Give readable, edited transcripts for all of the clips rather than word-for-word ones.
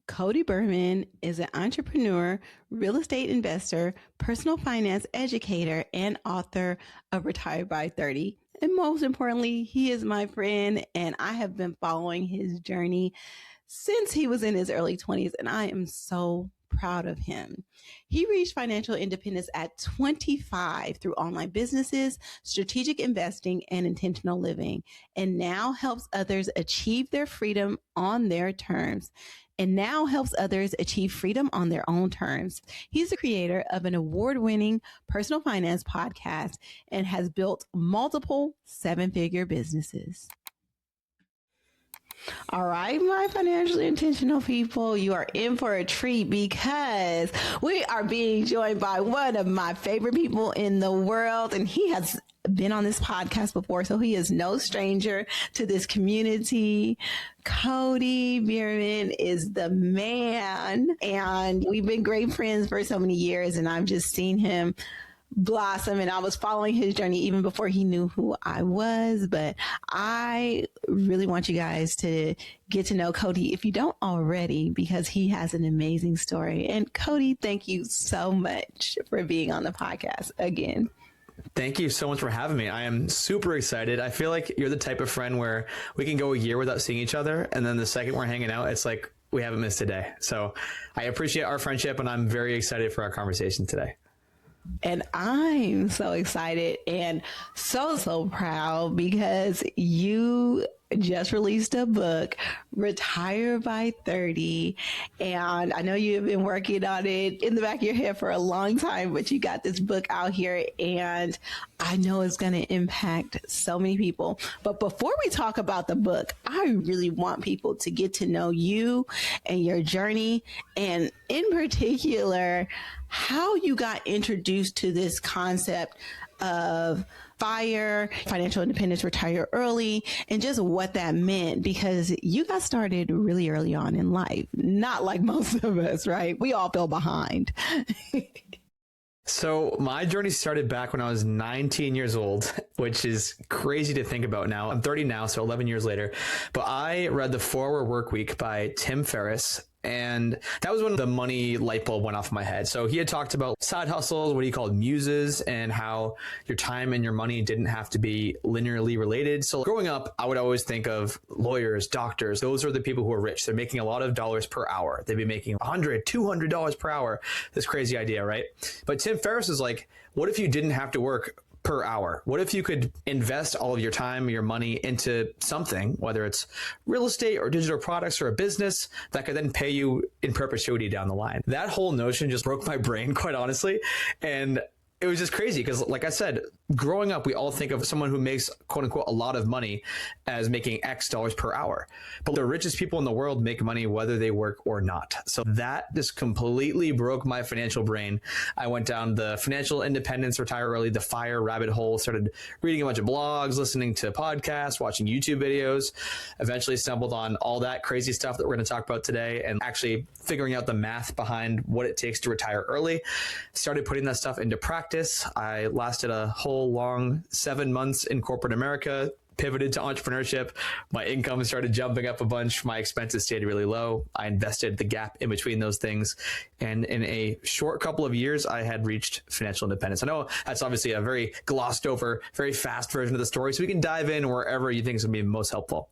Cody Berman is an entrepreneur, real estate investor, personal finance educator, and author of Retired by 30. And most importantly, he is my friend, and I have been following his journey since he was in his early 20s, and I am so proud of him. He reached financial independence at 25 through online businesses, strategic investing, and intentional living, and now helps others achieve their freedom on their terms. He's the creator of an award-winning personal finance podcast and has built multiple seven-figure businesses. All right, my financially intentional people, you are in for a treat because we are being joined by one of my favorite people in the world, and he has been on this podcast before, so he is no stranger to this community. Cody Berman is the man, and we've been great friends for so many years, and I've just seen him blossom, and I was following his journey even before he knew who I was. But I really want you guys to get to know Cody if you don't already, because he has an amazing story. And Cody, thank you so much for being on the podcast again. Thank you so much for having me. I am super excited. I feel like you're the type of friend where we can go a year without seeing each other, and then the second we're hanging out, it's like we haven't missed a day. So I appreciate our friendship, and I'm very excited for our conversation today. And I'm so excited and so proud because you just released a book, Retire by 30. And I know you've been working on it in the back of your head for a long time, but you got this book out here, and I know it's going to impact so many people. But before we talk about the book, I really want people to get to know you and your journey, and in particular, how you got introduced to this concept of FIRE, financial independence, retire early, and just what that meant, because you got started really early on in life, not like most of us, right? We all fell behind. So my journey started back when I was 19 years old, which is crazy to think about now. I'm 30 now, so 11 years later. But I read The 4-Hour Workweek by Tim Ferriss, and that was when the money light bulb went off in my head. So he had talked about side hustles, what he called muses, and how your time and your money didn't have to be linearly related. So growing up, I would always think of lawyers, doctors. Those are the people who are rich. They're making a lot of dollars per hour. They'd be making $100, $200 per hour. This crazy idea, right? But Tim Ferriss is like, what if you didn't have to work per hour? What if you could invest all of your time, your money into something, whether it's real estate or digital products or a business that could then pay you in perpetuity down the line? That whole notion just broke my brain, quite honestly. And it was just crazy because, like I said, growing up, we all think of someone who makes, quote unquote, a lot of money as making X dollars per hour. But the richest people in the world make money whether they work or not. So that just completely broke my financial brain. I went down the financial independence, retire early, the FIRE rabbit hole, started reading a bunch of blogs, listening to podcasts, watching YouTube videos, eventually stumbled on all that crazy stuff that we're going to talk about today, and actually figuring out the math behind what it takes to retire early. Started putting that stuff into practice. I lasted a whole long 7 months in corporate America, pivoted to entrepreneurship. My income started jumping up a bunch. My expenses stayed really low. I invested the gap in between those things. And in a short couple of years, I had reached financial independence. I know that's obviously a very glossed over, very fast version of the story. So we can dive in wherever you think is going to be most helpful.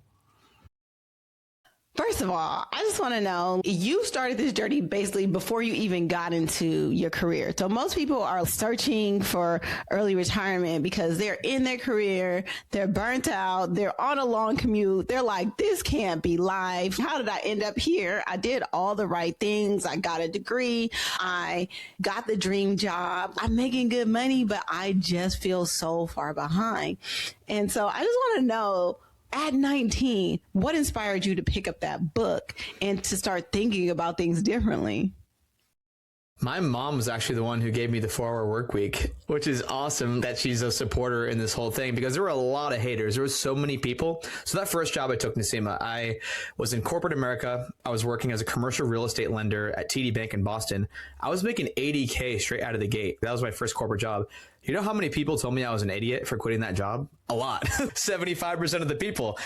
First of all, I just want to know, you started this journey basically before you even got into your career. So most people are searching for early retirement because they're in their career, they're burnt out, they're on a long commute. They're like, this can't be life. How did I end up here? I did all the right things. I got a degree. I got the dream job. I'm making good money, but I just feel so far behind. And so I just want to know, at 19, what inspired you to pick up that book and to start thinking about things differently? My mom was actually the one who gave me the 4-Hour Workweek, which is awesome that she's a supporter in this whole thing, because there were a lot of haters. There were so many people. So that first job I took, Nasima, I was in corporate America. I was working as a commercial real estate lender at TD Bank in Boston. I was making $80K straight out of the gate. That was my first corporate job. You know how many people told me I was an idiot for quitting that job? A lot. 75% of the people.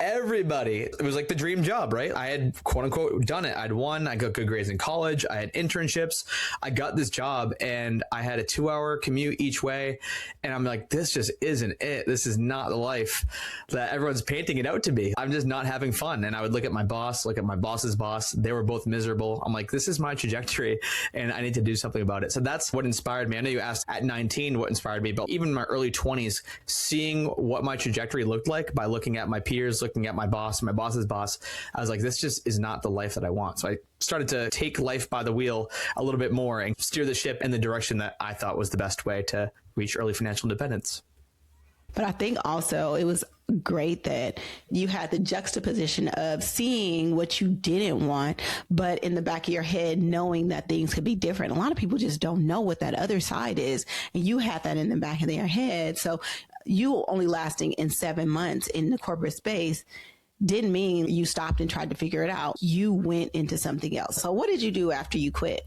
everybody. It was like the dream job, right? I had quote unquote done it. I'd won. I got good grades in college. I had internships. I got this job and I had a 2-hour commute each way. And I'm like, this just isn't it. This is not the life that everyone's painting it out to be. I'm just not having fun. And I would look at my boss, look at my boss's boss. They were both miserable. I'm like, this is my trajectory and I need to do something about it. So that's what inspired me. I know you asked at 19 what inspired me, but even in my early 20s, seeing what my trajectory looked like by looking at my peers, looking at my boss, my boss's boss, I was like, this just is not the life that I want. So I started to take life by the wheel a little bit more and steer the ship in the direction that I thought was the best way to reach early financial independence. But I think also it was great that you had the juxtaposition of seeing what you didn't want, but in the back of your head, knowing that things could be different. A lot of people just don't know what that other side is. And you had that in the back of their head. So you only lasting in 7 months in the corporate space didn't mean you stopped and tried to figure it out. You went into something else. So what did you do after you quit?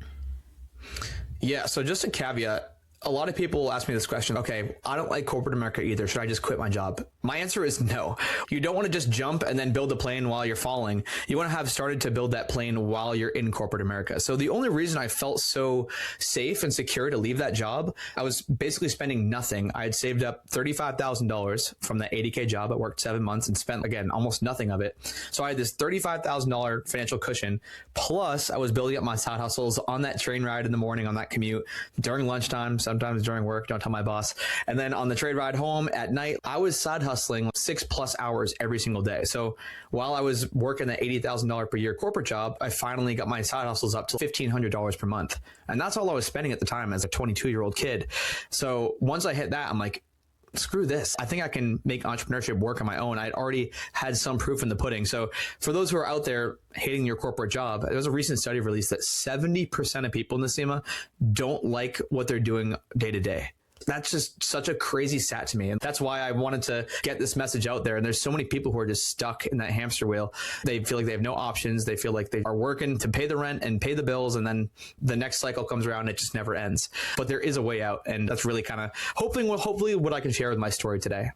Yeah. So just a caveat. A lot of people ask me this question. Okay, I don't like corporate America either. Should I just quit my job? My answer is no. You don't want to just jump and then build the plane while you're falling. You want to have started to build that plane while you're in corporate America. So the only reason I felt so safe and secure to leave that job, I was basically spending nothing. I had saved up $35,000 from the 80K job. I worked 7 months and spent, again, almost nothing of it. So I had this $35,000 financial cushion. Plus I was building up my side hustles on that train ride in the morning, on that commute, during lunchtime, sometimes during work, don't tell my boss. And then on the train ride home at night, I was side hustling 6+ hours every single day. So while I was working the $80,000 per year corporate job, I finally got my side hustles up to $1,500 per month. And that's all I was spending at the time as a 22-year-old kid. So once I hit that, I'm like, screw this. I think I can make entrepreneurship work on my own. I'd already had some proof in the pudding. So for those who are out there hating your corporate job, there was a recent study released that 70% of people in the SEMA don't like what they're doing day to day. That's just such a crazy stat to me. And that's why I wanted to get this message out there. And there's so many people who are just stuck in that hamster wheel. They feel like they have no options. They feel like they are working to pay the rent and pay the bills. And then the next cycle comes around and it just never ends. But there is a way out. And that's really kind of hopefully what I can share with my story today.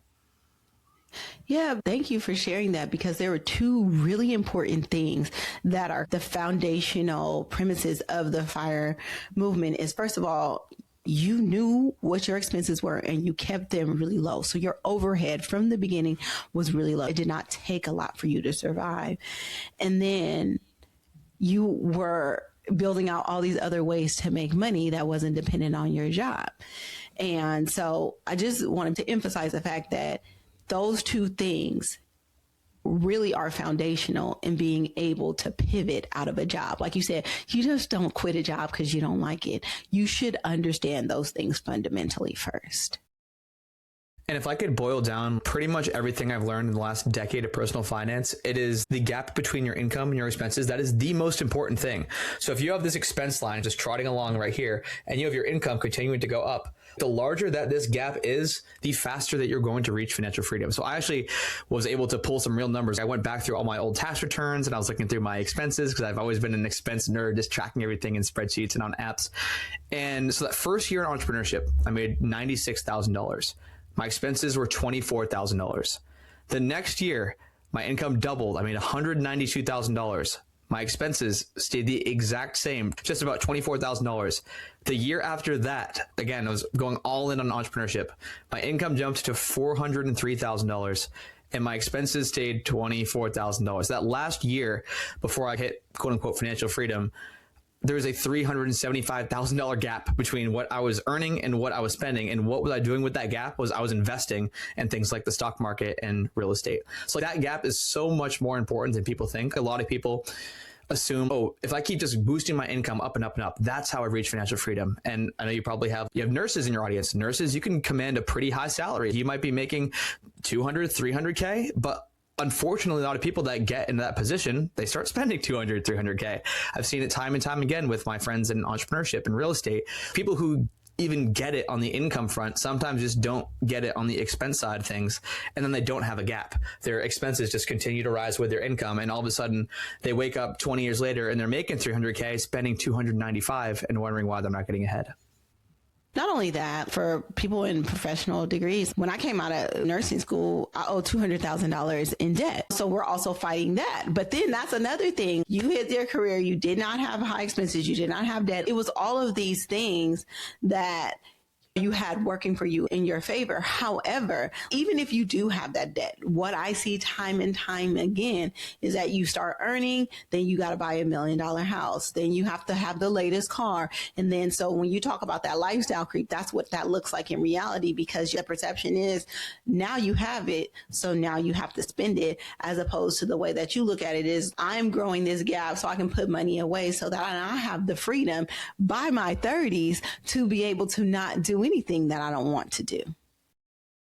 Yeah, thank you for sharing that, because there were two really important things that are the foundational premises of the FIRE movement. Is, first of all, you knew what your expenses were and you kept them really low. So your overhead from the beginning was really low. It did not take a lot for you to survive. And then you were building out all these other ways to make money that wasn't dependent on your job. And so I just wanted to emphasize the fact that those two things really are foundational in being able to pivot out of a job. Like you said, you just don't quit a job because you don't like it. You should understand those things fundamentally first. And if I could boil down pretty much everything I've learned in the last decade of personal finance, it is the gap between your income and your expenses. That is the most important thing. So if you have this expense line just trotting along right here and you have your income continuing to go up, the larger that this gap is, the faster that you're going to reach financial freedom. So I actually was able to pull some real numbers. I went back through all my old tax returns and I was looking through my expenses because I've always been an expense nerd, just tracking everything in spreadsheets and on apps. And so that first year in entrepreneurship, I made $96,000. My expenses were $24,000. The next year, my income doubled. I made $192,000. My expenses stayed the exact same, just about $24,000. The year after that, again, I was going all in on entrepreneurship. My income jumped to $403,000 and my expenses stayed $24,000. That last year before I hit quote unquote financial freedom, there was a $375,000 gap between what I was earning and what I was spending. And what was I doing with that gap was I was investing in things like the stock market and real estate. So that gap is so much more important than people think. A lot of people assume, oh, if I keep just boosting my income up and up and up, that's how I reach financial freedom. And I know you probably have nurses in your audience. Nurses, you can command a pretty high salary. You might be making 200, 300K, but unfortunately, a lot of people that get in that position, they start spending 200, 300K. I've seen it time and time again with my friends in entrepreneurship and real estate. People who even get it on the income front sometimes just don't get it on the expense side of things, and then they don't have a gap. Their expenses just continue to rise with their income, and all of a sudden they wake up 20 years later and they're making 300K, spending 295 and wondering why they're not getting ahead. Not only that, for people in professional degrees, when I came out of nursing school, I owed $200,000 in debt. So we're also fighting that. But then that's another thing. You hit your career, you did not have high expenses, you did not have debt. It was all of these things that you had working for you in your favor. However, even if you do have that debt, what I see time and time again is that you start earning, then you got to buy $1 million house. Then you have to have the latest car. And then, so when you talk about that lifestyle creep, that's what that looks like in reality, because your perception is now you have it. So now you have to spend it, as opposed to the way that you look at it is I'm growing this gap so I can put money away so that I have the freedom by my 30s to be able to not do anything that I don't want to do.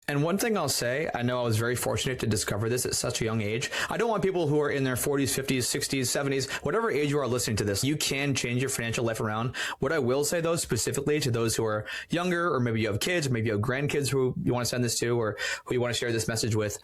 And one thing I'll say, I know I was very fortunate to discover this at such a young age. I don't want people who are in their 40s, 50s, 60s, 70s, whatever age you are listening to this, you can change your financial life around. What I will say, though, specifically to those who are younger, or maybe you have kids, or maybe you have grandkids who you want to send this to, or who you want to share this message with,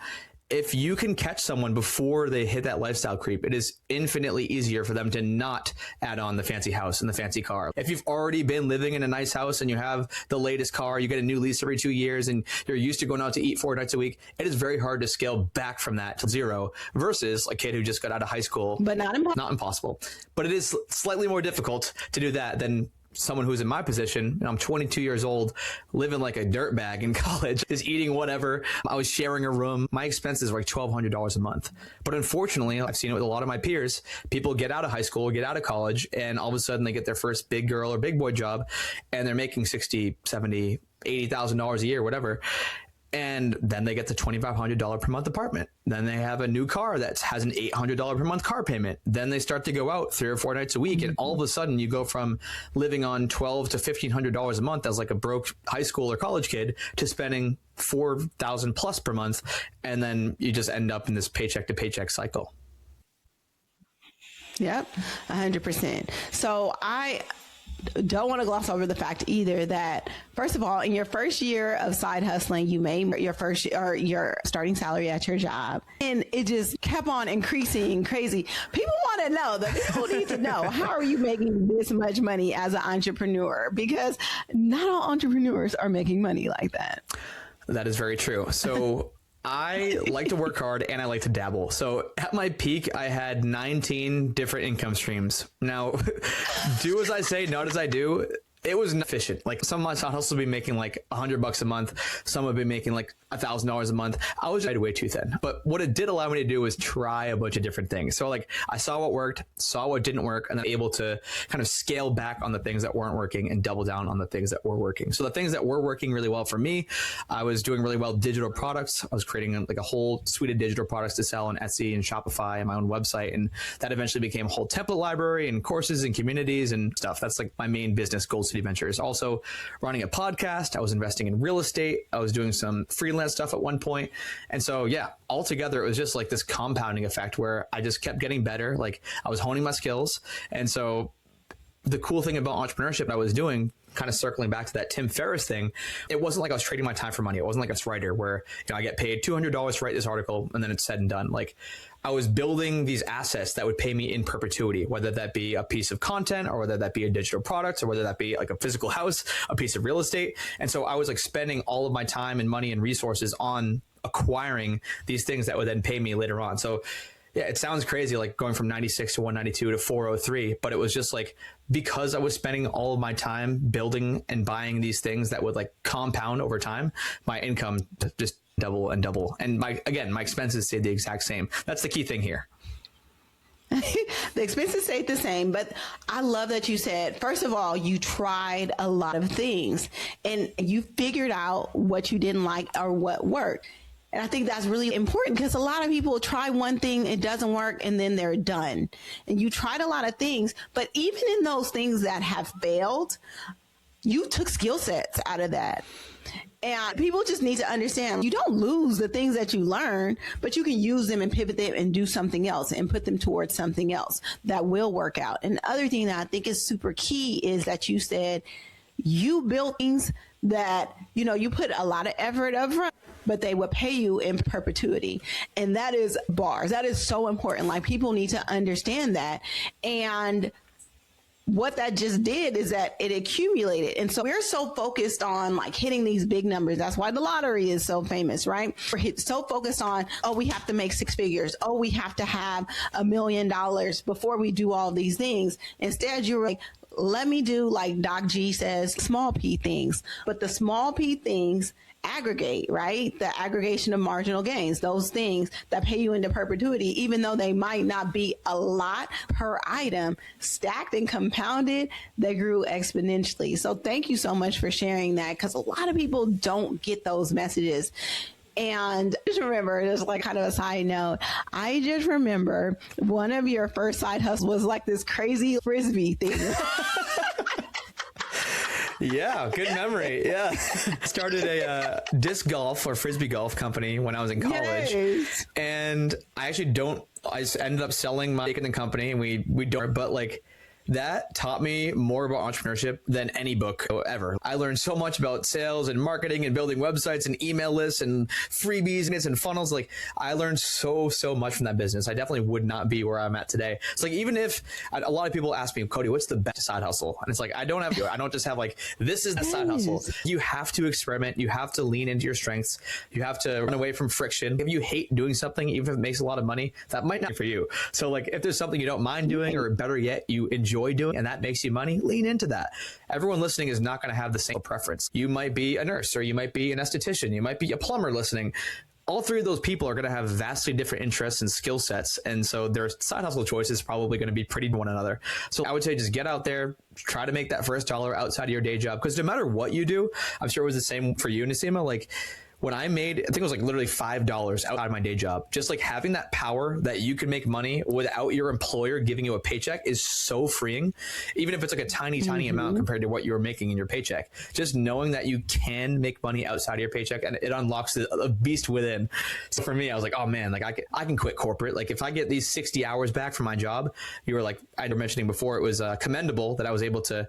if you can catch someone before they hit that lifestyle creep, it is infinitely easier for them to not add on the fancy house and the fancy car. If you've already been living in a nice house and you have the latest car, you get a new lease every 2 years, and you're used to going out to eat 4 nights a week, it is very hard to scale back from that to zero versus a kid who just got out of high school. But not impossible. But it is slightly more difficult to do that than someone who's in my position, and I'm 22 years old, living like a dirtbag in college, just eating whatever. I was sharing a room. My expenses were like $1,200 a month. But unfortunately, I've seen it with a lot of my peers. People get out of high school, get out of college, and all of a sudden they get their first big girl or big boy job, and they're making $60,000, $70,000, $80,000 a year, whatever. And then they get the $2,500 per month apartment. Then they have a new car that has an $800 per month car payment. Then they start to go out 3 or 4 nights a week. And all of a sudden you go from living on $1,200 to $1,500 a month as like a broke high school or college kid to spending $4,000 plus per month. And then you just end up in this paycheck to paycheck cycle. Yep, 100%. So I don't want to gloss over the fact either that, first of all, in your first year of side hustling, you made your first or your starting salary at your job, and it just kept on increasing crazy. People want to know, the people need to know, how are you making this much money as an entrepreneur? Because not all entrepreneurs are making money like that. That is very true. So I like to work hard and I like to dabble. So at my peak, I had 19 different income streams. Now, do as I say, not as I do. It was efficient. Like some of my side hustles would be making like $100 a month. Some would be making like $1,000 a month. I was way too thin. But what it did allow me to do was try a bunch of different things. So like I saw what worked, saw what didn't work, and then able to kind of scale back on the things that weren't working and double down on the things that were working. So the things that were working really well for me, I was doing really well digital products. I was creating like a whole suite of digital products to sell on Etsy and Shopify and my own website. And that eventually became a whole template library and courses and communities and stuff. That's like my main business, Gold City Ventures. Also running a podcast. I was investing in real estate. I was doing some freelance stuff at one point. And so, yeah, altogether, it was just like this compounding effect where I just kept getting better. Like I was honing my skills. And so the cool thing about entrepreneurship I was doing, kind of circling back to that Tim Ferriss thing, it wasn't like I was trading my time for money. It wasn't like a writer where, you know, I get paid $200 to write this article and then it's said and done. Like I was building these assets that would pay me in perpetuity, whether that be a piece of content or whether that be a digital product or whether that be like a physical house, a piece of real estate. And so I was like spending all of my time and money and resources on acquiring these things that would then pay me later on. So yeah, it sounds crazy, like going from 96 to 192 to 403, but it was just like, because I was spending all of my time building and buying these things that would like compound over time, my income just double and double. And my expenses stayed the exact same. That's the key thing here. The expenses stayed the same, but I love that you said, first of all, you tried a lot of things and you figured out what you didn't like or what worked. And I think that's really important because a lot of people try one thing, it doesn't work, and then they're done. And you tried a lot of things, but even in those things that have failed, you took skill sets out of that. And people just need to understand, you don't lose the things that you learn, but you can use them and pivot them and do something else and put them towards something else that will work out. And the other thing that I think is super key is that you said you built things that, you know, you put a lot of effort up front, but they would pay you in perpetuity. And that is bars. That is so important. Like people need to understand that. And what that just did is that it accumulated. And so we're so focused on like hitting these big numbers. That's why the lottery is so famous, right? We're so focused on, oh, we have to make six figures. Oh, we have to have $1 million before we do all these things. Instead, you're like, let me do, like Doc G says, small p things. But the small p things aggregate, right? The aggregation of marginal gains, those things that pay you into perpetuity, even though they might not be a lot per item, stacked and compounded, they grew exponentially. So thank you so much for sharing that, because a lot of people don't get those messages. And just remember, just like kind of a side note, I just remember one of your first side hustles was like this crazy Frisbee thing. Yeah, good memory. Yeah. Started a disc golf or Frisbee golf company when I was in college. Yes. And I ended up selling my stake in the company, and we don't, but like, that taught me more about entrepreneurship than any book ever. I learned so much about sales and marketing and building websites and email lists and freebies and funnels. Like, I learned so much from that business. I definitely would not be where I'm at today. It's like, even if a lot of people ask me, Cody, what's the best side hustle? And it's like, I don't just have like, this is the side hustle. You have to experiment. You have to lean into your strengths. You have to run away from friction. If you hate doing something, even if it makes a lot of money, that might not be for you. So like, if there's something you don't mind doing, or better yet, you enjoy doing and that makes you money, lean into that. Everyone listening is not going to have the same preference. You might be a nurse, or you might be an esthetician, you might be a plumber listening. All three of those people are going to have vastly different interests and skill sets. And so their side hustle choices probably going to be pretty one another. So I would say just get out there, try to make that first dollar outside of your day job. Because no matter what you do, I'm sure it was the same for you, Nasima. Like, when I made, I think it was like literally $5 outside of my day job, just like having that power that you can make money without your employer giving you a paycheck is so freeing. Even if it's like a tiny amount compared to what you were making in your paycheck, just knowing that you can make money outside of your paycheck, and it unlocks a beast within. So for me, I was like, oh man, like I can quit corporate. Like, if I get these 60 hours back from my job, you were like, I was mentioning before, it was commendable that I was able to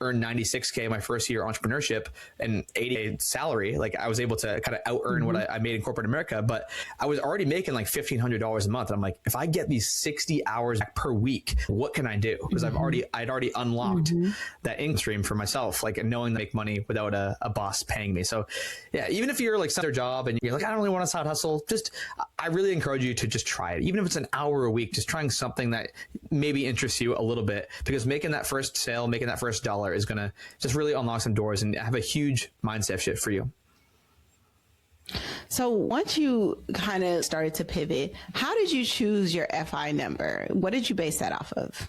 earn $96K my first year entrepreneurship and $80K salary. Like, I was able to kind of out earn what I made in corporate America, but I was already making like $1,500 a month. And I'm like, if I get these 60 hours per week, what can I do? Because I'd already unlocked that income stream for myself, like, and knowing that I make money without a boss paying me. So yeah, even if you're like some other job and you're like, I don't really want a side hustle, I really encourage you to just try it. Even if it's an hour a week, just trying something that maybe interests you a little bit, because making that first sale, making that first dollar is going to just really unlock some doors and have a huge mindset shift for you. So once you kind of started to pivot, how did you choose your FI number? What did you base that off of?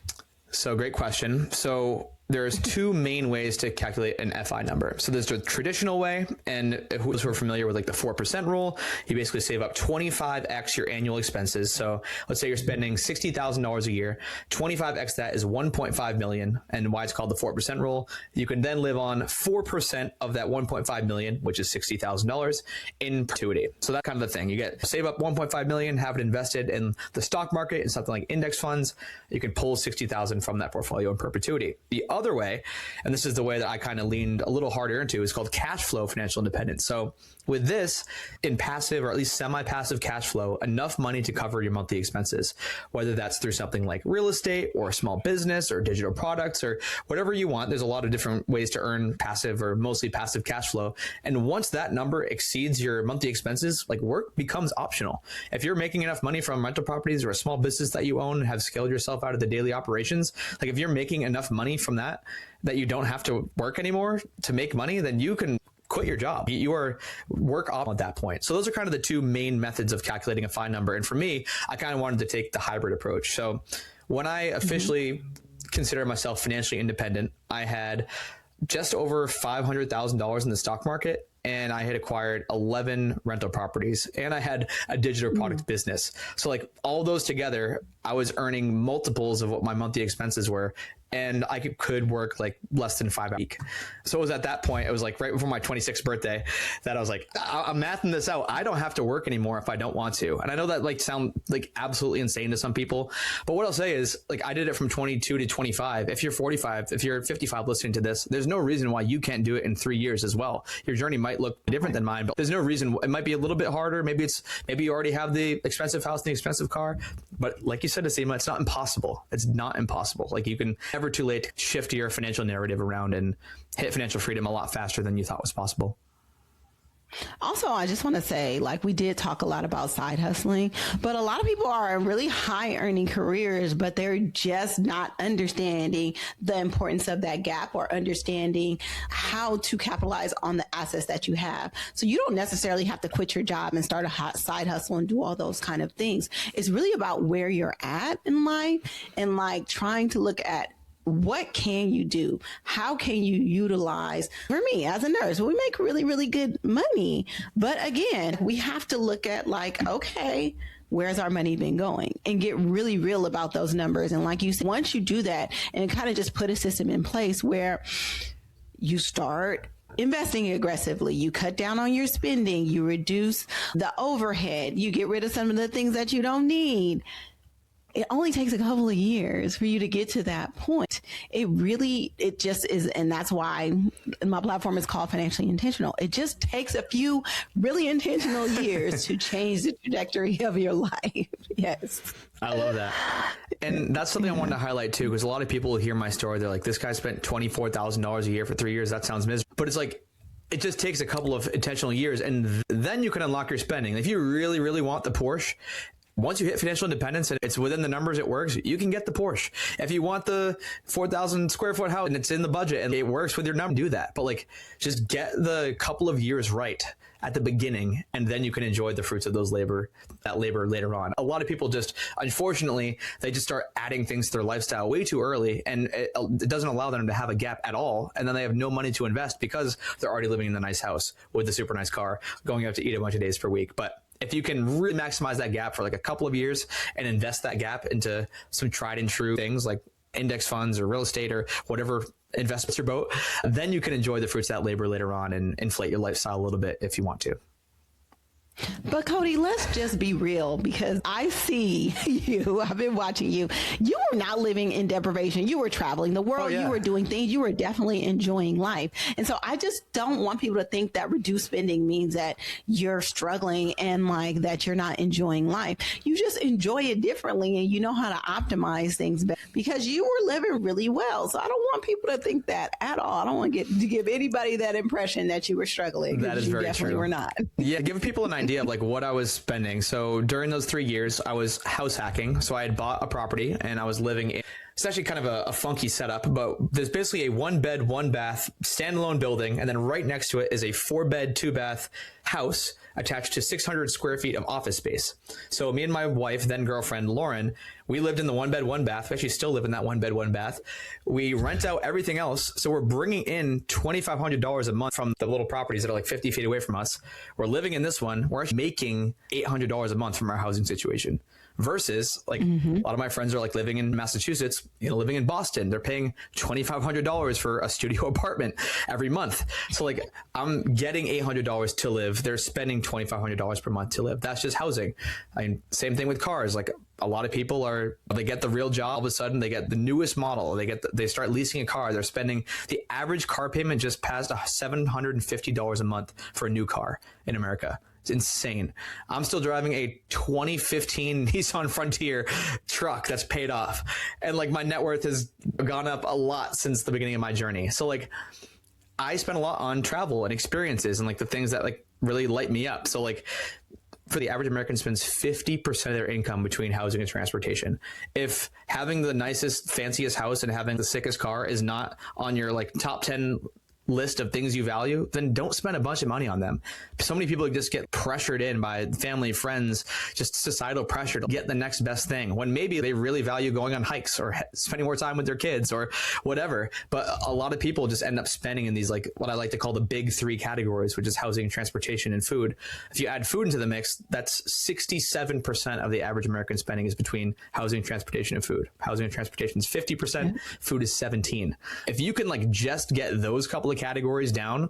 So great question. So there's two main ways to calculate an FI number. So there's the traditional way, and who's who are familiar with like the 4% rule, you basically save up 25x your annual expenses. So let's say you're spending $60,000 a year, 25x that is 1.5 million, and why it's called the 4% rule. You can then live on 4% of that 1.5 million, which is $60,000 in perpetuity. So that's kind of the thing. You save up 1.5 million, have it invested in the stock market and something like index funds. You can pull 60,000 from that portfolio in perpetuity. The other way, and this is the way that I kind of leaned a little harder into, is called cash flow financial independence. So with this, in passive or at least semi-passive cash flow, enough money to cover your monthly expenses, whether that's through something like real estate or a small business or digital products or whatever you want. There's a lot of different ways to earn passive or mostly passive cash flow. And once that number exceeds your monthly expenses, like, work becomes optional. If you're making enough money from rental properties or a small business that you own and have scaled yourself out of the daily operations, like, if you're making enough money from that you don't have to work anymore to make money, then you can quit your job. You are work off at that point. So those are kind of the two main methods of calculating a FI number. And for me, I kind of wanted to take the hybrid approach. So when I officially considered myself financially independent, I had just over $500,000 in the stock market, and I had acquired 11 rental properties, and I had a digital product business. So like, all those together, I was earning multiples of what my monthly expenses were. And I could work like less than 5 a week. So it was at that point, it was like right before my 26th birthday, that I was like, I'm mathing this out. I don't have to work anymore if I don't want to. And I know that like sound like absolutely insane to some people, but what I'll say is, like, I did it from 22 to 25. If you're 45, if you're 55 listening to this, there's no reason why you can't do it in 3 years as well. Your journey might might look different than mine, but there's no reason. It might be a little bit harder. Maybe you already have the expensive house and the expensive car, but like you said, Asima, it's not impossible. It's not impossible. Like, you can never too late to shift your financial narrative around and hit financial freedom a lot faster than you thought was possible. Also, I just want to say, like, we did talk a lot about side hustling, but a lot of people are in really high earning careers, but they're just not understanding the importance of that gap or understanding how to capitalize on the assets that you have. So you don't necessarily have to quit your job and start a hot side hustle and do all those kind of things. It's really about where you're at in life and like trying to look at what can you do? How can you utilize? For me as a nurse, we make really, really good money. But again, we have to look at like, okay, where's our money been going, and get really real about those numbers. And like you said, once you do that and kind of just put a system in place where you start investing aggressively, you cut down on your spending, you reduce the overhead, you get rid of some of the things that you don't need. It only takes a couple of years for you to get to that point. It just is. And that's why my platform is called Financially Intentional. It just takes a few really intentional years to change the trajectory of your life. Yes. I love that. And that's something I wanted to highlight too, because a lot of people hear my story. They're like, this guy spent $24,000 a year for 3 years. That sounds miserable. But it's like, it just takes a couple of intentional years, and then you can unlock your spending. If you really, really want the Porsche, once you hit financial independence and it's within the numbers, it works, you can get the Porsche. If you want the 4,000 square foot house and it's in the budget and it works with your number, do that. But like, just get the couple of years right at the beginning, and then you can enjoy the fruits of that labor later on. A lot of people just, unfortunately, they just start adding things to their lifestyle way too early, and it doesn't allow them to have a gap at all. And then they have no money to invest because they're already living in the nice house with the super nice car, going out to eat a bunch of days per week. But if you can really maximize that gap for like a couple of years and invest that gap into some tried and true things like index funds or real estate or whatever investments your boat, then you can enjoy the fruits of that labor later on and inflate your lifestyle a little bit if you want to. But Cody, let's just be real, because I see you. I've been watching you. You were not living in deprivation. You were traveling the world. You were doing things. You were definitely enjoying life. And so I just don't want people to think that reduced spending means that you're struggling and like that you're not enjoying life. You just enjoy it differently, and you know how to optimize things better because you were living really well. So I don't want people to think that at all. I don't want to give anybody that impression that you were struggling. That is you very definitely true. were not. Yeah, give people an idea of like what I was spending. So during those 3 years, I was house hacking. So I had bought a property and I was living in, it's actually kind of a funky setup, but there's basically a 1-bed, 1-bath standalone building. And then right next to it is a 4-bed, 2-bath house attached to 600 square feet of office space. So me and my wife, then girlfriend, Lauren, we lived in the 1-bed, 1-bath. We actually still live in that 1-bed, 1-bath. We rent out everything else. So we're bringing in $2,500 a month from the little properties that are like 50 feet away from us. We're living in this one. We're actually making $800 a month from our housing situation. Versus like a lot of my friends are like living in Massachusetts, living in Boston. They're paying $2,500 for a studio apartment every month. So like I'm getting $800 to live. They're spending $2,500 per month to live. That's just housing. I mean, same thing with cars. Like a lot of people they get the real job. All of a sudden they get the newest model. They start leasing a car. They're spending, the average car payment just passed $750 a month for a new car in America. It's insane. I'm still driving a 2015 Nissan Frontier truck that's paid off. And like my net worth has gone up a lot since the beginning of my journey. So like I spend a lot on travel and experiences and like the things that like really light me up. So like for the average American spends 50% of their income between housing and transportation. If having the nicest, fanciest house and having the sickest car is not on your like top 10 list of things you value, then don't spend a bunch of money on them. So many people just get pressured in by family, friends, just societal pressure to get the next best thing when maybe they really value going on hikes or spending more time with their kids or whatever. But a lot of people just end up spending in these like what I like to call the big 3 categories, which is housing, transportation, and food. If you add food into the mix, that's 67% of the average American spending is between housing, transportation, and food. Housing and transportation is 50%, food is 17%. If you can like just get those couple of categories down,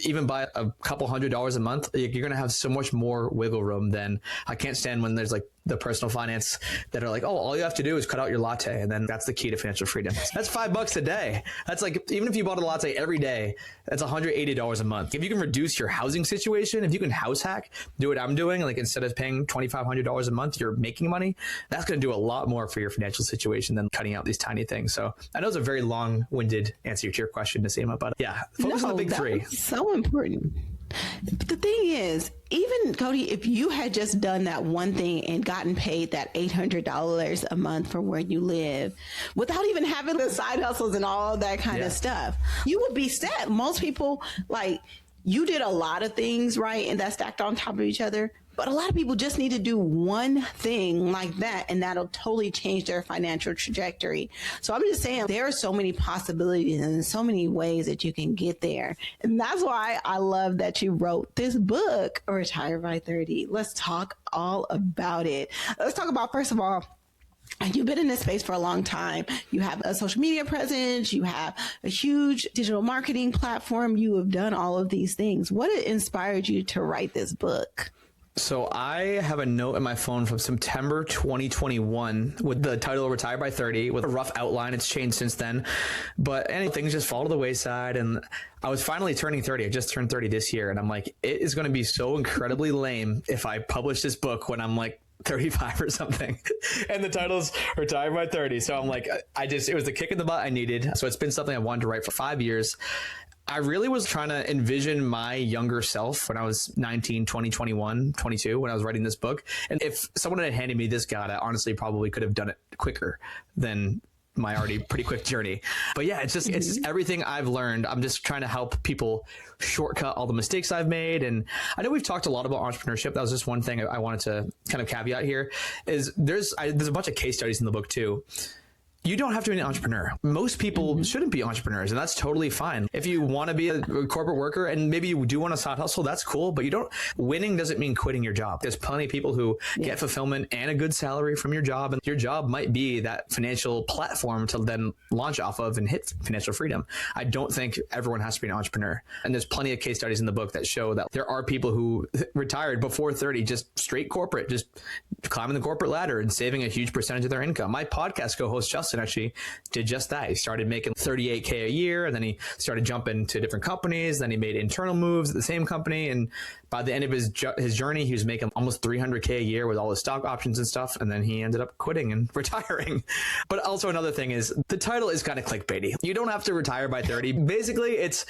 even by a couple $100 a month, you're going to have so much more wiggle room than I can't stand when there's like the personal finance that are like, oh, all you have to do is cut out your latte. And then that's the key to financial freedom. That's $5 a day. That's like, even if you bought a latte every day, that's $180 a month. If you can reduce your housing situation, if you can house hack, do what I'm doing, like instead of paying $2,500 a month, you're making money, that's going to do a lot more for your financial situation than cutting out these tiny things. So I know it's a very long-winded answer to your question, Naseema, but yeah, focus on the big three. So important. The thing is, even Cody, if you had just done that one thing and gotten paid that $800 a month for where you live without even having the side hustles and all that kind of stuff, you would be set. Most people, like, you did a lot of things, right? And that stacked on top of each other. But a lot of people just need to do one thing like that, and that'll totally change their financial trajectory. So I'm just saying there are so many possibilities and so many ways that you can get there. And that's why I love that you wrote this book, Retire by 30. Let's talk all about it. Let's talk about, first of all, you've been in this space for a long time. You have a social media presence. You have a huge digital marketing platform. You have done all of these things. What inspired you to write this book? So I have a note in my phone from September 2021 with the title Retire by 30 with a rough outline. It's changed since then, but things just fall to the wayside. And I was finally turning 30. I just turned 30 this year. And I'm like, it is going to be so incredibly lame if I publish this book when I'm like 35 or something. And the title's Retire by 30. So I'm like, it was the kick in the butt I needed. So it's been something I wanted to write for 5 years. I really was trying to envision my younger self when I was 19, 20, 21, 22, when I was writing this book. And if someone had handed me this guide, I honestly probably could have done it quicker than my already pretty quick journey. But yeah, it's just everything I've learned. I'm just trying to help people shortcut all the mistakes I've made. And I know we've talked a lot about entrepreneurship. That was just one thing I wanted to kind of caveat here is there's a bunch of case studies in the book too. You don't have to be an entrepreneur. Most people shouldn't be entrepreneurs, and that's totally fine. If you want to be a corporate worker and maybe you do want a side hustle, that's cool, but winning doesn't mean quitting your job. There's plenty of people who get fulfillment and a good salary from your job, and your job might be that financial platform to then launch off of and hit financial freedom. I don't think everyone has to be an entrepreneur. And there's plenty of case studies in the book that show that there are people who retired before 30, just straight corporate, just climbing the corporate ladder and saving a huge percentage of their income. My podcast co-host, Justin, actually did just that. He started making $38K a year, and then he started jumping to different companies. Then he made internal moves at the same company. And by the end of his journey, he was making almost $300K a year with all his stock options and stuff. And then he ended up quitting and retiring. But also another thing is the title is kind of clickbaity. You don't have to retire by 30. Basically, it's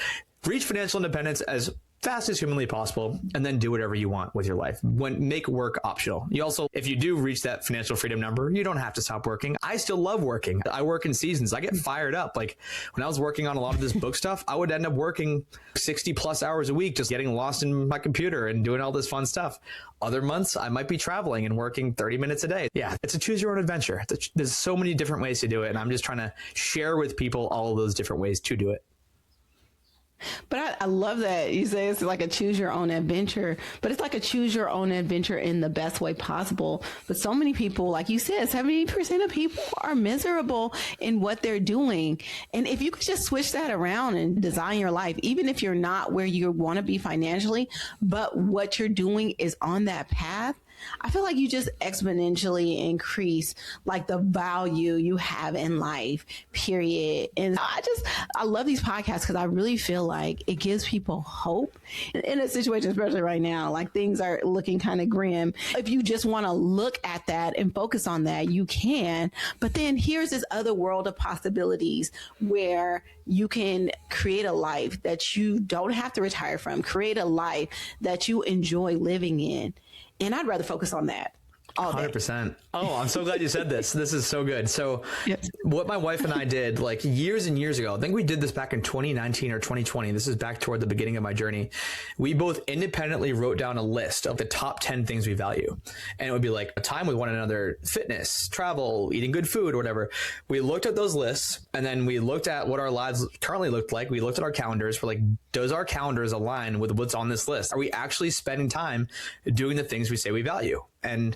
reach financial independence as fast as humanly possible, and then do whatever you want with your life. Make work optional. You also, if you do reach that financial freedom number, you don't have to stop working. I still love working. I work in seasons. I get fired up. Like when I was working on a lot of this book stuff, I would end up working 60 plus hours a week, just getting lost in my computer and doing all this fun stuff. Other months, I might be traveling and working 30 minutes a day. Yeah, it's a choose your own adventure. There's so many different ways to do it. And I'm just trying to share with people all of those different ways to do it. But I love that you say it's like a choose your own adventure, but it's like a choose your own adventure in the best way possible. But so many people, like you said, 70% of people are miserable in what they're doing. And if you could just switch that around and design your life, even if you're not where you want to be financially, but what you're doing is on that path, I feel like you just exponentially increase like the value you have in life, period. And I love these podcasts because I really feel like it gives people hope in a situation, especially right now, like things are looking kind of grim. If you just want to look at that and focus on that, you can. But then here's this other world of possibilities where you can create a life that you don't have to retire from, create a life that you enjoy living in. And I'd rather focus on that. 100%. Oh, I'm so glad you said this. This is so good. So what my wife and I did like years and years ago, I think we did this back in 2019 or 2020. This is back toward the beginning of my journey. We both independently wrote down a list of the top 10 things we value. And it would be like a time with one another, fitness, travel, eating good food, or whatever. We looked at those lists, and then we looked at what our lives currently looked like. We looked at our calendars. We're like, does our calendars align with what's on this list? Are we actually spending time doing the things we say we value? And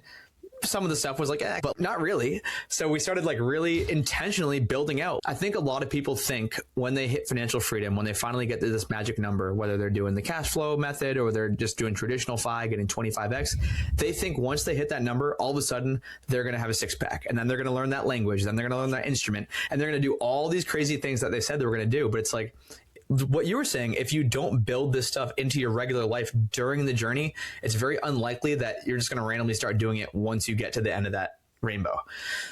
some of the stuff was like, but not really. So we started like really intentionally building out. I think a lot of people think when they hit financial freedom, when they finally get to this magic number, whether they're doing the cash flow method or they're just doing traditional FI, getting 25x, they think once they hit that number, all of a sudden they're going to have a six pack, and then they're going to learn that language, then they're going to learn that instrument, and they're going to do all these crazy things that they said they were going to do. But it's like, what you were saying, if you don't build this stuff into your regular life during the journey, it's very unlikely that you're just going to randomly start doing it once you get to the end of that rainbow.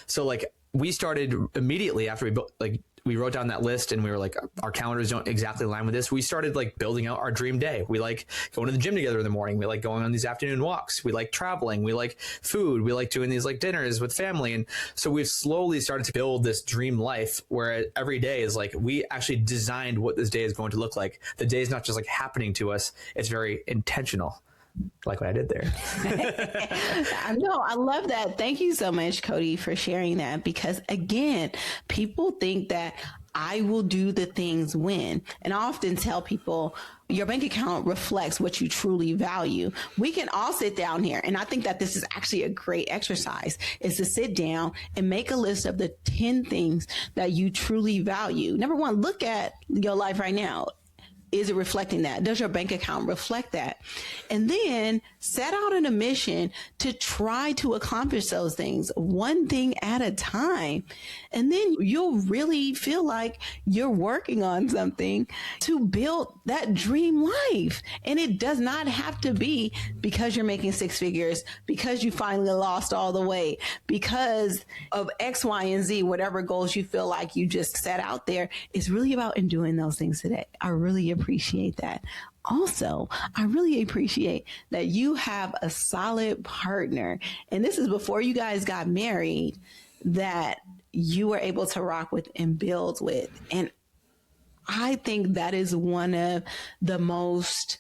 So like we started immediately after we built, like we wrote down that list and we were like, our calendars don't exactly align with this. We started like building out our dream day. We like going to the gym together in the morning. We like going on these afternoon walks. We like traveling. We like food. We like doing these like dinners with family. And so we've slowly started to build this dream life where every day is like, we actually designed what this day is going to look like. The day is not just like happening to us. It's very intentional. Like what I did there. I know. I love that. Thank you so much, Cody, for sharing that. Because again, people think that I will do the things when, and I often tell people your bank account reflects what you truly value. We can all sit down here. And I think that this is actually a great exercise, is to sit down and make a list of the 10 things that you truly value. Number one, look at your life right now. Is it reflecting that? Does your bank account reflect that? And then set out on a mission to try to accomplish those things one thing at a time. And then you'll really feel like you're working on something to build that dream life. And it does not have to be because you're making six figures, because you finally lost all the weight, because of X, Y, and Z, whatever goals you feel like you just set out there. It's really about doing those things today. I really appreciate that. Also, I really appreciate that you have a solid partner. And this is before you guys got married, that you were able to rock with and build with. And I think that is one of the most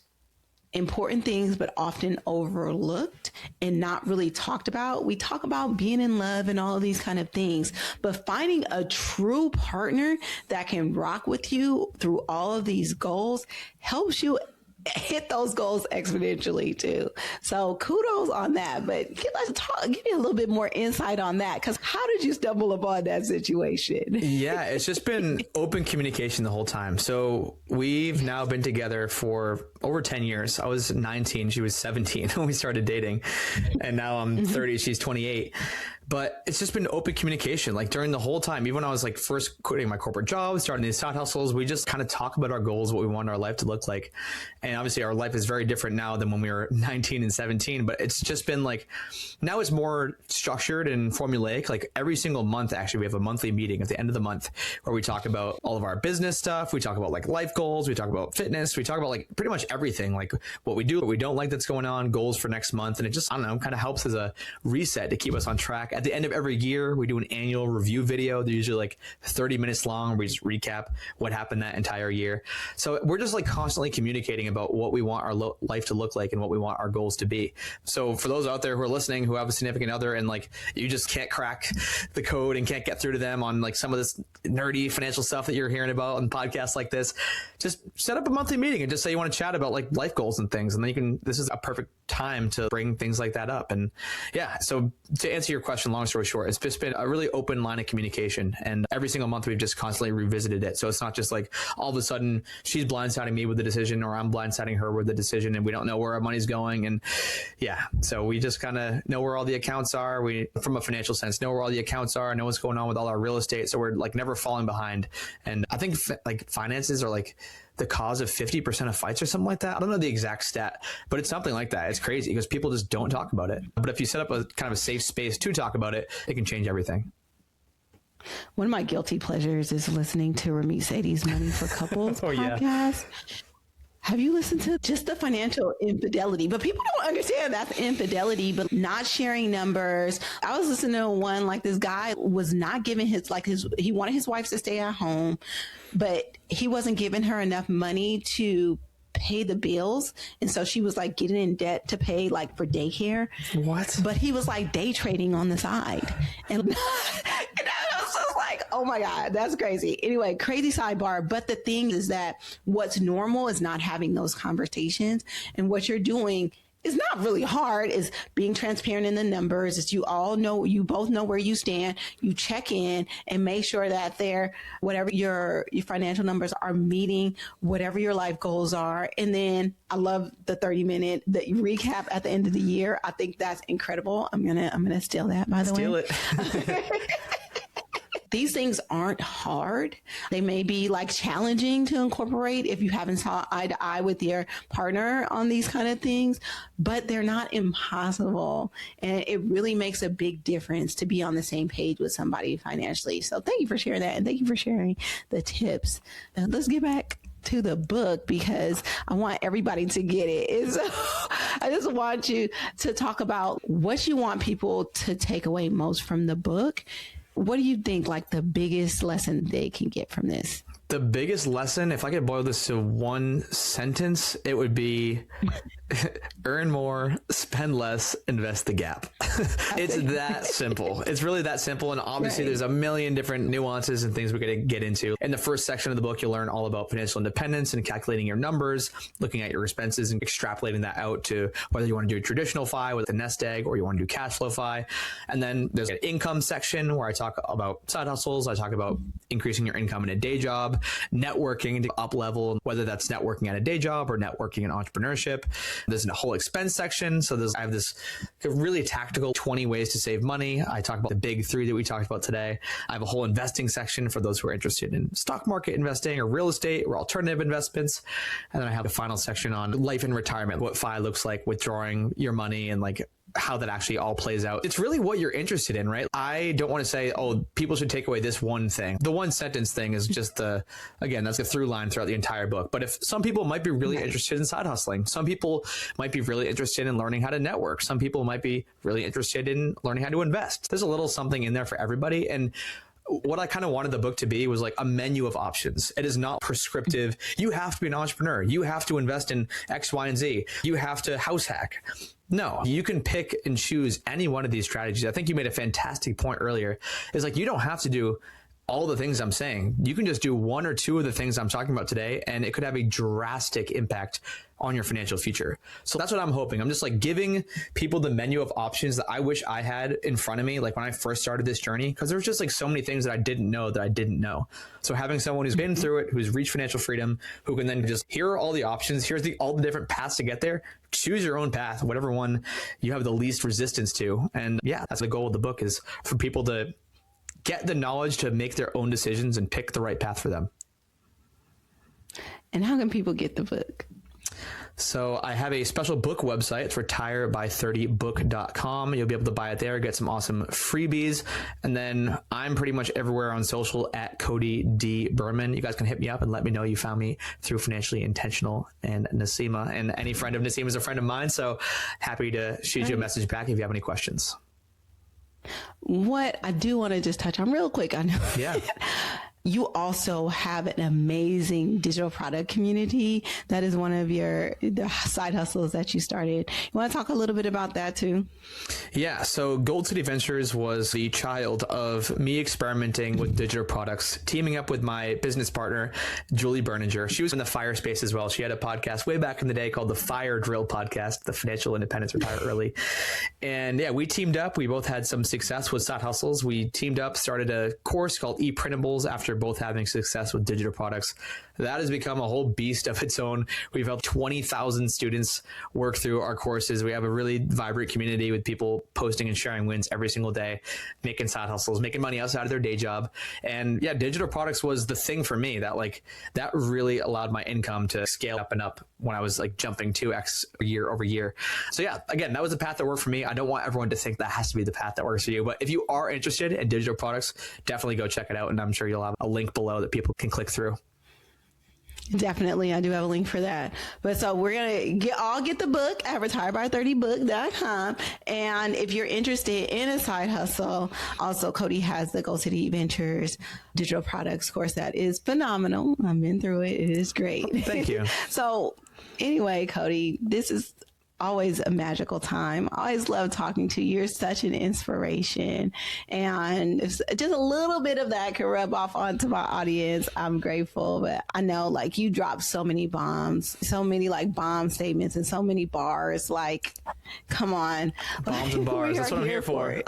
important things, but often overlooked and not really talked about. We talk about being in love and all of these kind of things, but finding a true partner that can rock with you through all of these goals helps you hit those goals exponentially too. So kudos on that. But let's give you a little bit more insight on that. Because how did you stumble upon that situation? Yeah, it's just been open communication the whole time. So we've now been together for over 10 years. I was 19, she was 17 when we started dating. And now I'm 30, she's 28. But it's just been open communication. Like during the whole time, even when I was like first quitting my corporate job, starting these side hustles, we just kind of talk about our goals, what we want our life to look like. And obviously our life is very different now than when we were 19 and 17, but it's just been like, now it's more structured and formulaic. Like every single month, actually, we have a monthly meeting at the end of the month where we talk about all of our business stuff. We talk about like life goals. We talk about fitness. We talk about like pretty much everything, like what we do, what we don't like that's going on, goals for next month. And it just, I don't know, kind of helps as a reset to keep us on track. At the end of every year, we do an annual review video. They're usually like 30 minutes long, where we just recap what happened that entire year. So we're just like constantly communicating about what we want our life to look like and what we want our goals to be. So for those out there who are listening, who have a significant other and like you just can't crack the code and can't get through to them on like some of this nerdy financial stuff that you're hearing about on podcasts like this, just set up a monthly meeting and just say you want to chat about like life goals and things. And then you can, this is a perfect time to bring things like that up. And yeah, so to answer your question, long story short, it's just been a really open line of communication. And every single month we've just constantly revisited it. So it's not just like all of a sudden she's blindsiding me with the decision or I'm blindsiding her with the decision and we don't know where our money's going. And yeah, so we just kind of know where all the accounts are. We, from a financial sense, know where all the accounts are, know what's going on with all our real estate. So we're like never falling behind. And I think like finances are like the cause of 50% of fights or something like that. I don't know the exact stat, but it's something like that. It's crazy because people just don't talk about it. But if you set up a kind of a safe space to talk about it, it can change everything. One of my guilty pleasures is listening to Ramit Sethi's Money for Couples podcast. Yeah. Have you listened to just the financial infidelity? But people don't understand that's infidelity, but not sharing numbers. I was listening to one, like this guy was not giving he wanted his wife to stay at home, but he wasn't giving her enough money to pay the bills. And so she was like getting in debt to pay like for daycare. What? But he was like day trading on the side. And I was just like, oh my God, that's crazy. Anyway, crazy sidebar. But the thing is that what's normal is not having those conversations. And what you're doing it's not really hard. It's being transparent in the numbers. It's you both know where you stand. You check in and make sure that whatever your financial numbers are meeting whatever your life goals are. And then I love the 30-minute recap at the end of the year. I think that's incredible. I'm gonna steal that, by the way. Steal it. These things aren't hard. They may be like challenging to incorporate if you haven't saw eye to eye with your partner on these kind of things, but they're not impossible. And it really makes a big difference to be on the same page with somebody financially. So thank you for sharing that. And thank you for sharing the tips. Now, let's get back to the book because I want everybody to get it. So I just want you to talk about what you want people to take away most from the book. What do you think, like, the biggest lesson they can get from this? The biggest lesson, if I could boil this to one sentence, it would be earn more, spend less, invest the gap. It's that simple. It's really that simple. And obviously there's a million different nuances and things we're going to get into. In the first section of the book, you'll learn all about financial independence and calculating your numbers, looking at your expenses and extrapolating that out to whether you want to do a traditional FI with a nest egg or you want to do cash flow FI. And then there's an income section where I talk about side hustles. I talk about increasing your income in a day job, networking to up level, whether that's networking at a day job or networking in entrepreneurship. There's a whole expense section. So I have this really tactical 20 ways to save money. I talk about the big 3 that we talked about today. I have a whole investing section for those who are interested in stock market investing or real estate or alternative investments. And then I have a final section on life and retirement, what FI looks like, withdrawing your money and like how that actually all plays out. It's really what you're interested in, right? I don't want to say, oh, people should take away this one thing. The one sentence thing is just that's the through line throughout the entire book. But if some people might be really interested in side hustling, some people might be really interested in learning how to network. Some people might be really interested in learning how to invest. There's a little something in there for everybody. And what I kind of wanted the book to be was like a menu of options. It is not prescriptive. You have to be an entrepreneur. You have to invest in X, Y, and Z. You have to house hack. No, you can pick and choose any one of these strategies. I think you made a fantastic point earlier. It's like, you don't have to do all the things I'm saying. You can just do 1 or 2 of the things I'm talking about today, and it could have a drastic impact on your financial future. So that's what I'm hoping. I'm just like giving people the menu of options that I wish I had in front of me, like when I first started this journey, because there's just like so many things that I didn't know. So having someone who's been through it, who's reached financial freedom, who can then just, here are all the options, here's all the different paths to get there. Choose your own path, whatever one you have the least resistance to. And yeah, that's the goal of the book, is for people to get the knowledge to make their own decisions and pick the right path for them. And how can people get the book? So I have a special book website. It's retireby30book.com. You'll be able to buy it there, get some awesome freebies. And then I'm pretty much everywhere on social at Cody D. Berman. You guys can hit me up and let me know you found me through Financially Intentional and Nasima. And any friend of Nasima is a friend of mine. So happy to shoot you a message back if you have any questions. What I do want to just touch on real quick, I know. Yeah. You also have an amazing digital product community. That is one of the side hustles that you started. You want to talk a little bit about that too? Yeah. So Gold City Ventures was the child of me experimenting with digital products, teaming up with my business partner, Julie Berninger. She was in the fire space as well. She had a podcast way back in the day called the Fire Drill Podcast, the Financial Independence Retire Early. And yeah, we teamed up. We both had some success with side hustles. We teamed up, started a course called ePrintables after both having success with digital products. That has become a whole beast of its own. We've helped 20,000 students work through our courses. We have a really vibrant community with people posting and sharing wins every single day, making side hustles, making money outside of their day job. And yeah, digital products was the thing for me that really allowed my income to scale up and up when I was like jumping 2x year over year. So yeah, again, that was the path that worked for me. I don't want everyone to think that has to be the path that works for you, but if you are interested in digital products, definitely go check it out. And I'm sure you'll have a link below that people can click through. Definitely. I do have a link for that. But so we're going to get the book at retireby30book.com. And if you're interested in a side hustle, also Cody has the Gold City Ventures digital products course that is phenomenal. I've been through it. It is great. Thank you. So anyway, Cody, this is always a magical time. I always love talking to you. You're such an inspiration. And if just a little bit of that can rub off onto my audience, I'm grateful. But I know like you dropped so many bombs, so many like bomb statements and so many bars. Like, come on. Bombs and bars. That's what I'm here for.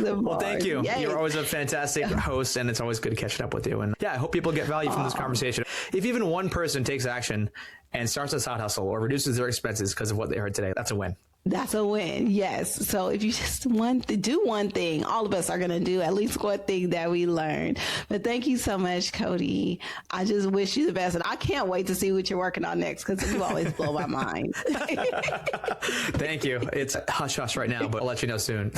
Well, thank you. Yes. You're always a fantastic host, and it's always good catching up with you. And yeah, I hope people get value from this conversation. If even one person takes action and starts a side hustle or reduces their expenses because of what they heard today, that's a win. That's a win. Yes. So if you just do one thing, all of us are going to do at least one thing that we learned. But thank you so much, Cody. I just wish you the best. And I can't wait to see what you're working on next, because you always blow my mind. Thank you. It's hush hush right now, but I'll let you know soon.